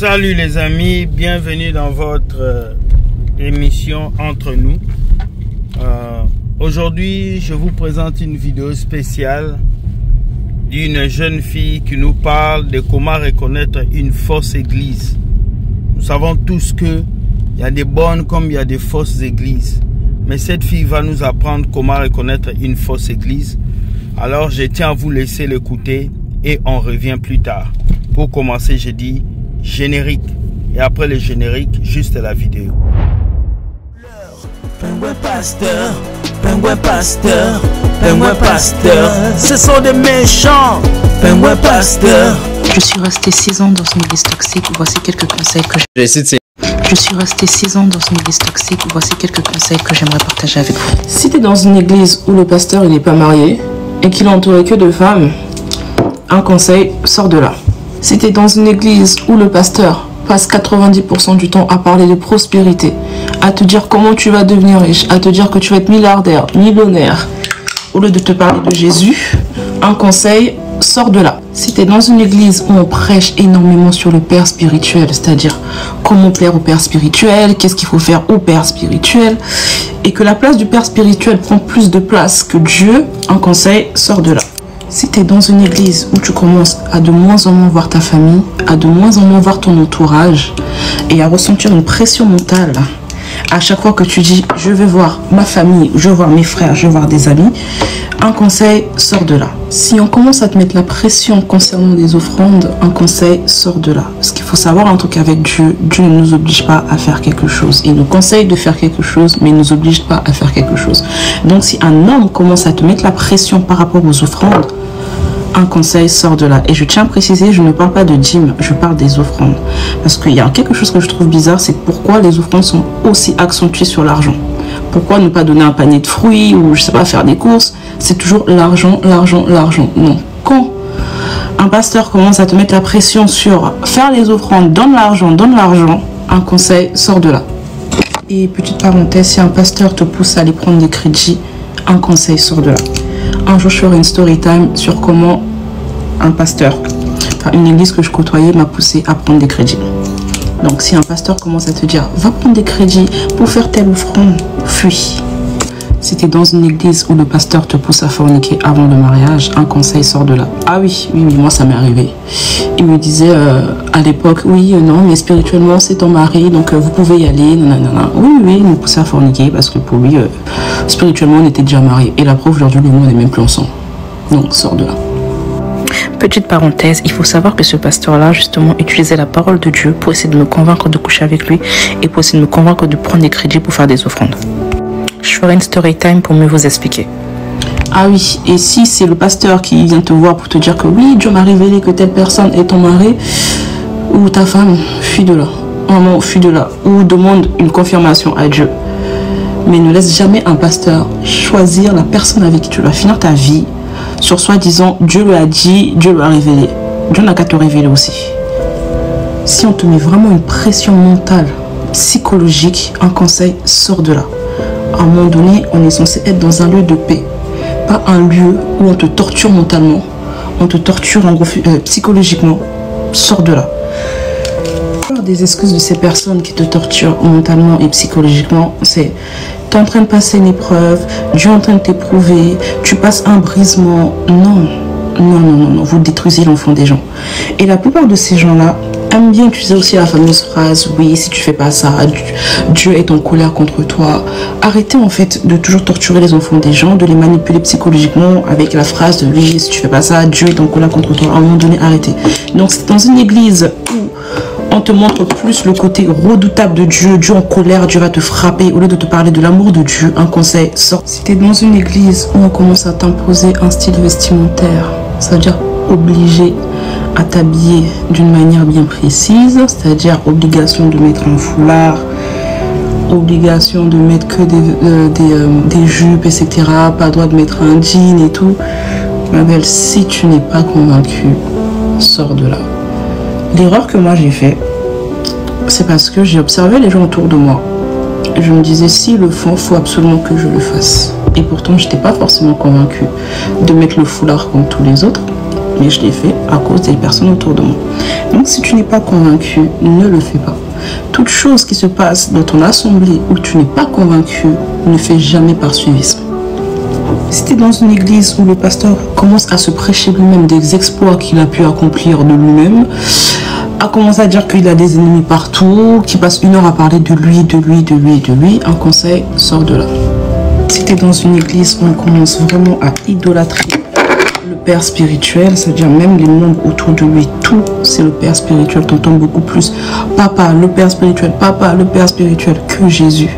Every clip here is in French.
Salut les amis, bienvenue dans votre émission Entre nous. Aujourd'hui, je vous présente une vidéo spéciale d'une jeune fille qui nous parle de comment reconnaître une fausse église. Nous savons tous qu'il y a des bonnes comme il y a des fausses églises. Mais cette fille va nous apprendre comment reconnaître une fausse église. Alors, je tiens à vous laisser l'écouter et on revient plus tard. Pour commencer, je dis générique. Et après le générique, juste la vidéo. Pingouin pasteur, pingouin pasteur, pingouin pasteur, ce sont des méchants. Pingouin pasteur. Je suis resté 6 ans dans une église toxique. Voici quelques conseils que Je suis resté 6 ans dans une église toxique. Voici quelques conseils que j'aimerais partager avec vous. Si tu es dans une église où le pasteur n'est pas marié et qu'il est entouré que de femmes, un conseil, sors de là. Si tu es dans une église où le pasteur passe 90% du temps à parler de prospérité, à te dire comment tu vas devenir riche, à te dire que tu vas être milliardaire, millionnaire, au lieu de te parler de Jésus, un conseil, sors de là. Si tu es dans une église où on prêche énormément sur le père spirituel, c'est-à-dire comment plaire au père spirituel, qu'est-ce qu'il faut faire au père spirituel, et que la place du père spirituel prend plus de place que Dieu, un conseil, sors de là. Si tu es dans une église où tu commences à de moins en moins voir ta famille, à de moins en moins voir ton entourage et à ressentir une pression mentale, à chaque fois que tu dis je vais voir ma famille, je vais voir mes frères, je vais voir des amis, un conseil, sors de là. Si on commence à te mettre la pression concernant des offrandes, un conseil, sors de là. Parce qu'il faut savoir un truc avec Dieu, Dieu ne nous oblige pas à faire quelque chose. Il nous conseille de faire quelque chose, mais il ne nous oblige pas à faire quelque chose. Donc si un homme commence à te mettre la pression par rapport aux offrandes, un conseil, sort de là. Et je tiens à préciser, je ne parle pas de dîmes, je parle des offrandes. Parce qu'il y a quelque chose que je trouve bizarre, c'est pourquoi les offrandes sont aussi accentuées sur l'argent. Pourquoi ne pas donner un panier de fruits ou je sais pas, faire des courses? C'est toujours l'argent, l'argent, l'argent. Non. Quand un pasteur commence à te mettre la pression sur faire les offrandes, donne l'argent, un conseil, sort de là. Et petite parenthèse, si un pasteur te pousse à aller prendre des crédits, un conseil, sort de là. Un jour, je ferai une story time sur comment un pasteur, une église que je côtoyais, m'a poussé à prendre des crédits. Donc, si un pasteur commence à te dire, va prendre des crédits pour faire telle offrande, fuis. Si tu es dans une église où le pasteur te pousse à forniquer avant le mariage, un conseil, sort de là. Ah oui, moi ça m'est arrivé. Il me disait à l'époque, non, mais spirituellement c'est ton mari, donc vous pouvez y aller, nanana. Oui, il me poussait à forniquer parce que pour lui, spirituellement on était déjà mariés. Et la preuve, aujourd'hui, on n'est même plus ensemble. Donc, sort de là. Petite parenthèse, il faut savoir que ce pasteur-là, justement, utilisait la parole de Dieu pour essayer de me convaincre de coucher avec lui et pour essayer de me convaincre de prendre des crédits pour faire des offrandes. Je ferai une story time pour mieux vous expliquer. Ah oui, et si c'est le pasteur qui vient te voir pour te dire que oui, Dieu m'a révélé que telle personne est ton mari ou ta femme, fuis de là. Vraiment, fuis de là. Ou demande une confirmation à Dieu. Mais ne laisse jamais un pasteur choisir la personne avec qui tu vas finir ta vie sur soi-disant Dieu lui a dit, Dieu lui a révélé. Dieu n'a qu'à te révéler aussi. Si on te met vraiment une pression mentale, psychologique, un conseil, sors de là. À un moment donné, on est censé être dans un lieu de paix. Pas un lieu où on te torture mentalement, on te torture en gros, psychologiquement. Sors de là. Des excuses de ces personnes qui te torturent mentalement et psychologiquement, c'est tu es en train de passer une épreuve, Dieu est en train de t'éprouver, tu passes un brisement. Non, vous détruisez l'enfant des gens. Et la plupart de ces gens-là aiment bien utiliser aussi la fameuse phrase, oui, si tu fais pas ça, Dieu est en colère contre toi. Arrêtez en fait de toujours torturer les enfants des gens, de les manipuler psychologiquement avec la phrase de oui, si tu fais pas ça, Dieu est en colère contre toi. À un moment donné, arrêtez. Donc c'est dans une église où on te montre plus le côté redoutable de Dieu, Dieu en colère, Dieu va te frapper, au lieu de te parler de l'amour de Dieu, un conseil, sors. Si tu es dans une église où on commence à t'imposer un style vestimentaire, ça veut dire obligé à t'habiller d'une manière bien précise, c'est-à-dire obligation de mettre un foulard, obligation de mettre que des jupes, etc., pas le droit de mettre un jean et tout, ma belle, si tu n'es pas convaincu, sors de là. L'erreur que moi j'ai fait, c'est parce que j'ai observé les gens autour de moi. Je me disais, s'ils le font, il faut absolument que je le fasse. Et pourtant, je n'étais pas forcément convaincue de mettre le foulard comme tous les autres. mais je l'ai fait à cause des personnes autour de moi. Donc si tu n'es pas convaincu, ne le fais pas. Toute chose qui se passe dans ton assemblée où tu n'es pas convaincu, ne fais jamais par suivisme. Si tu es dans une église où le pasteur commence à se prêcher lui-même des exploits qu'il a pu accomplir de lui-même, à commencer à dire qu'il a des ennemis partout, qu'il passe 1 heure à parler de lui, un conseil, sors de là. Si tu es dans une église où on commence vraiment à idolâtrer le père spirituel, c'est-à-dire même les membres autour de lui, tout c'est le père spirituel, t'entends beaucoup plus papa, le père spirituel que Jésus,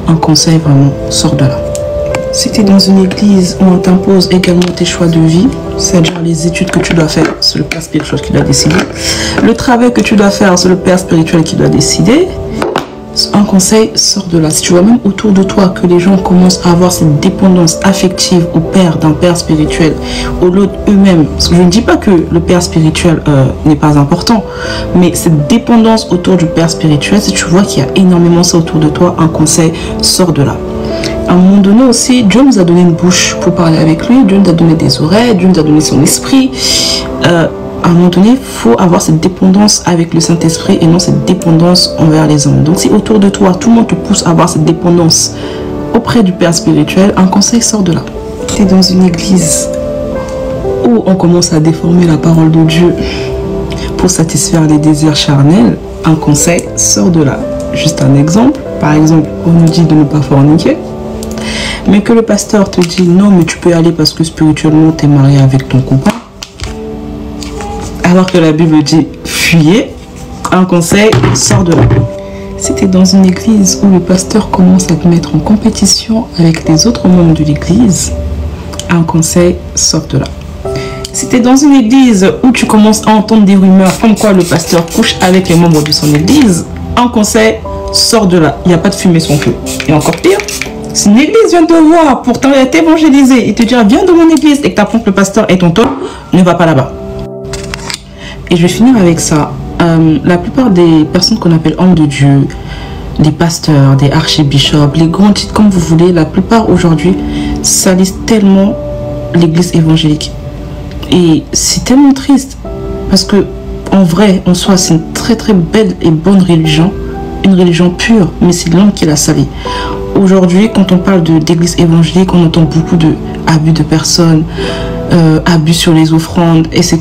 un conseil vraiment, sors de là. Si tu es dans une église où on t'impose également tes choix de vie, c'est-à-dire les études que tu dois faire, c'est le père spirituel qui doit décider. Le travail que tu dois faire, c'est le père spirituel qui doit décider. Un conseil, sors de là. Si tu vois même autour de toi que les gens commencent à avoir cette dépendance affective au père d'un père spirituel, au lot eux-mêmes, parce que je ne dis pas que le père spirituel n'est pas important, mais cette dépendance autour du père spirituel, si tu vois qu'il y a énormément ça autour de toi, un conseil, sors de là. À un moment donné aussi, Dieu nous a donné une bouche pour parler avec lui, Dieu nous a donné des oreilles, Dieu nous a donné son esprit. À un moment donné, il faut avoir cette dépendance avec le Saint-Esprit et non cette dépendance envers les hommes. Donc si autour de toi, tout le monde te pousse à avoir cette dépendance auprès du Père spirituel, un conseil, sort de là. Tu es dans une église où on commence à déformer la parole de Dieu pour satisfaire les désirs charnels, un conseil, sort de là. Juste un exemple, par exemple, on nous dit de ne pas forniquer, mais que le pasteur te dit non, mais tu peux y aller parce que spirituellement tu es marié avec ton copain, alors que la Bible dit fuyez, un conseil, sors de là. Si tu es dans une église où le pasteur commence à te mettre en compétition avec les autres membres de l'église, un conseil, sors de là. Si tu es dans une église où tu commences à entendre des rumeurs comme quoi le pasteur couche avec les membres de son église, un conseil, sors de là. Il n'y a pas de fumée sans feu. Et encore pire, si une église vient te voir pour t'évangéliser et te dire viens dans mon église et que tu apprends que le pasteur est ton taureau, ne va pas là-bas. Et je vais finir avec ça. La plupart des personnes qu'on appelle hommes de Dieu, des pasteurs, des archibishops, les grands titres comme vous voulez, la plupart aujourd'hui salissent tellement l'église évangélique. Et c'est tellement triste parce que en vrai, en soi, c'est une très très belle et bonne religion, une religion pure, mais c'est l'homme qui l'a salie. Aujourd'hui, quand on parle d'église évangélique, on entend beaucoup d'abus de personnes, abus sur les offrandes, etc.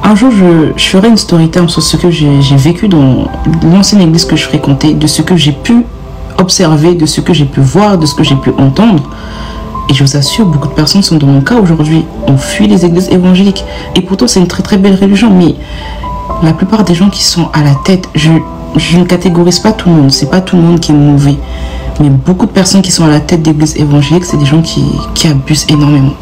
Un jour, je ferai une story time sur ce que j'ai vécu dans l'ancienne église que je fréquentais, de ce que j'ai pu observer, de ce que j'ai pu voir, de ce que j'ai pu entendre. Et je vous assure, beaucoup de personnes sont dans mon cas aujourd'hui. On fuit les églises évangéliques. Et pourtant, c'est une très très belle religion. Mais la plupart des gens qui sont à la tête, je ne catégorise pas tout le monde. C'est pas tout le monde qui est mauvais. Mais beaucoup de personnes qui sont à la tête d'églises évangéliques, c'est des gens qui abusent énormément.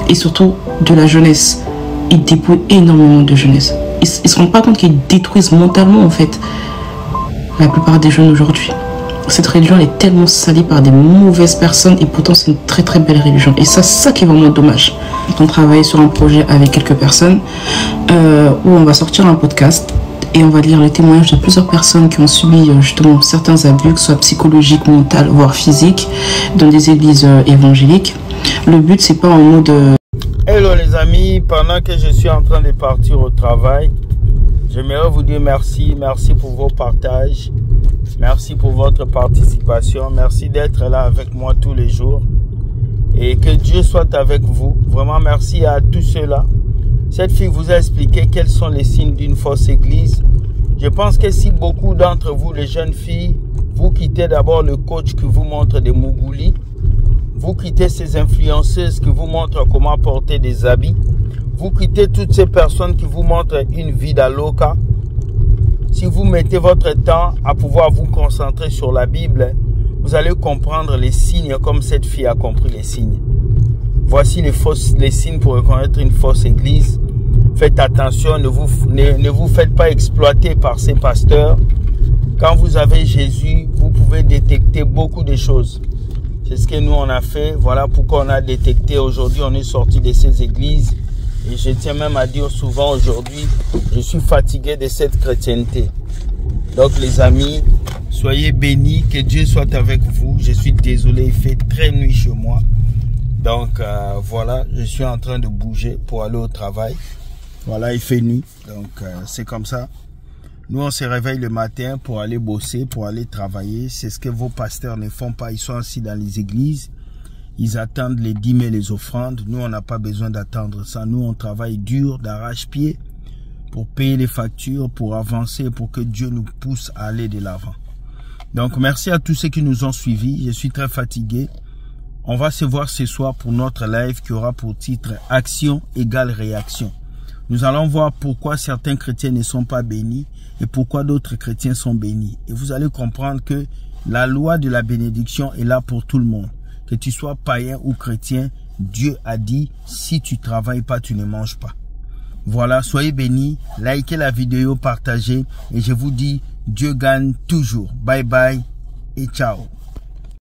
Et surtout de la jeunesse. Ils dépouillent énormément de jeunesse. Ils ne se rendent pas compte qu'ils détruisent mentalement en fait la plupart des jeunes aujourd'hui. Cette religion est tellement salie par des mauvaises personnes et pourtant c'est une très très belle religion. Et ça, c'est ça qui est vraiment dommage. On travaille sur un projet avec quelques personnes où on va sortir un podcast et on va lire les témoignages de plusieurs personnes qui ont subi justement certains abus, que ce soit psychologiques, mentaux, voire physiques, dans des églises évangéliques. Le but, c'est pas en mode... Hello les amis, pendant que je suis en train de partir au travail, j'aimerais vous dire merci pour vos partages, merci pour votre participation, merci d'être là avec moi tous les jours et que Dieu soit avec vous. Vraiment merci à tous ceux-là. Cette fille vous a expliqué quels sont les signes d'une fausse église. Je pense que si beaucoup d'entre vous, les jeunes filles, vous quittez d'abord le coach qui vous montre des mougoulis, vous quittez ces influenceuses qui vous montrent comment porter des habits. Vous quittez toutes ces personnes qui vous montrent une vie d'aloca. Si vous mettez votre temps à pouvoir vous concentrer sur la Bible, vous allez comprendre les signes comme cette fille a compris les signes. Voici les signes pour reconnaître une fausse église. Faites attention, ne vous faites pas exploiter par ces pasteurs. Quand vous avez Jésus, vous pouvez détecter beaucoup de choses. C'est ce que nous on a fait. Voilà pourquoi on a détecté. Aujourd'hui, on est sorti de ces églises. Et je tiens même à dire souvent aujourd'hui, je suis fatigué de cette chrétienté. Donc les amis, soyez bénis, que Dieu soit avec vous. Je suis désolé, il fait très nuit chez moi. Donc voilà, je suis en train de bouger pour aller au travail. Voilà, il fait nuit, donc c'est comme ça. Nous, on se réveille le matin pour aller bosser, pour aller travailler. C'est ce que vos pasteurs ne font pas. Ils sont assis dans les églises. Ils attendent les dîmes et les offrandes. Nous, on n'a pas besoin d'attendre ça. Nous, on travaille dur, d'arrache-pied pour payer les factures, pour avancer, pour que Dieu nous pousse à aller de l'avant. Donc, merci à tous ceux qui nous ont suivis. Je suis très fatigué. On va se voir ce soir pour notre live qui aura pour titre « Action égale réaction ». Nous allons voir pourquoi certains chrétiens ne sont pas bénis et pourquoi d'autres chrétiens sont bénis. Et vous allez comprendre que la loi de la bénédiction est là pour tout le monde. Que tu sois païen ou chrétien, Dieu a dit, si tu travailles pas, tu ne manges pas. Voilà, soyez bénis, likez la vidéo, partagez et je vous dis, Dieu gagne toujours. Bye bye et ciao.